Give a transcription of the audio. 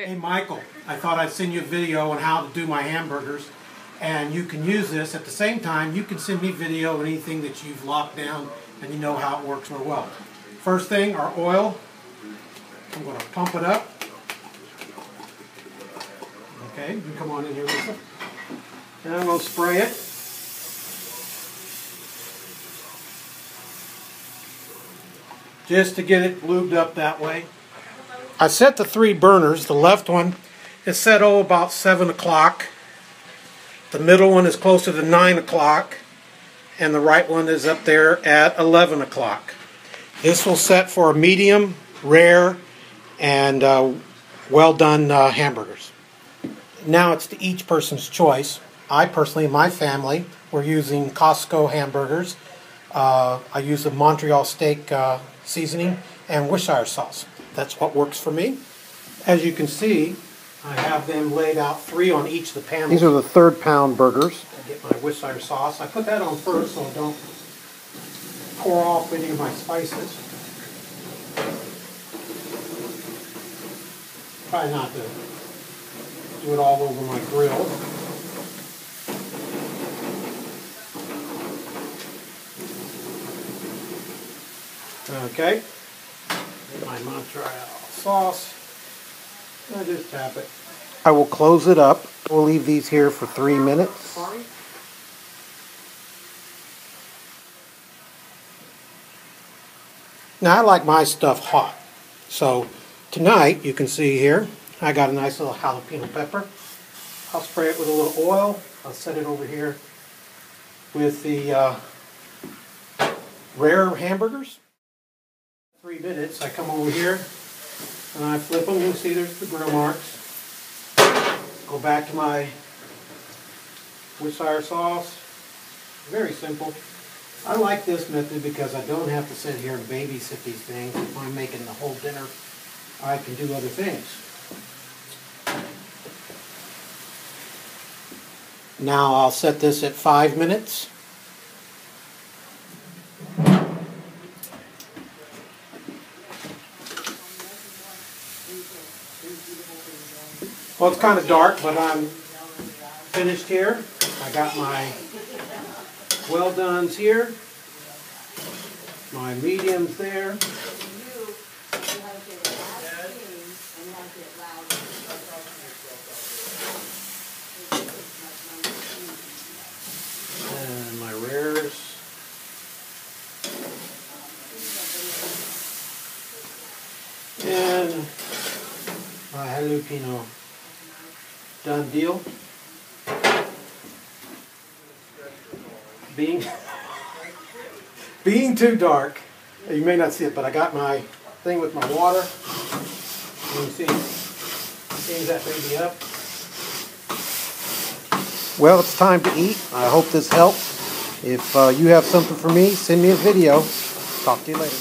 Hey Michael, I thought I'd send you a video on how to do my hamburgers, and you can use this at the same time. You can send me video of anything that you've locked down and you know how it works real well. First thing, our oil. I'm going to pump it up. Okay, you can come on in here, Lisa. And I'm going to spray it. Just to get it lubed up that way. I set the 3 burners. The left one is set about 7 o'clock. The middle one is closer to 9 o'clock. And the right one is up there at 11 o'clock. This will set for a medium, rare, and well done hamburgers. Now it's to each person's choice. I personally, my family, we're using Costco hamburgers. I use the Montreal steak seasoning and Worcestershire sauce. That's what works for me. As you can see, I have them laid out 3 on each of the panels. These are the 3rd pound burgers. I get my Worcestershire sauce. I put that on first so I don't pour off any of my spices. Try not to do it all over my grill. Okay. My Montreal sauce. I just tap it. I will close it up. We'll leave these here for 3 minutes. Now I like my stuff hot. So tonight, you can see here, I got a nice little jalapeno pepper. I'll spray it with a little oil. I'll set it over here with the rare hamburgers. 3 minutes, I come over here and I flip them. You'll see there's the grill marks. Go back to my Worcestershire sauce. Very simple. I like this method because I don't have to sit here and babysit these things. If I'm making the whole dinner, I can do other things. Now I'll set this at 5 minutes. Well, it's kind of dark, but I'm finished here. I got my well dones here, my mediums there. And my rares. And my jalapeno. Done deal. Being too dark, you may not see it, but I got my thing with my water. You can see, change that baby up. Well, it's time to eat. I hope this helps. If you have something for me, send me a video. Talk to you later.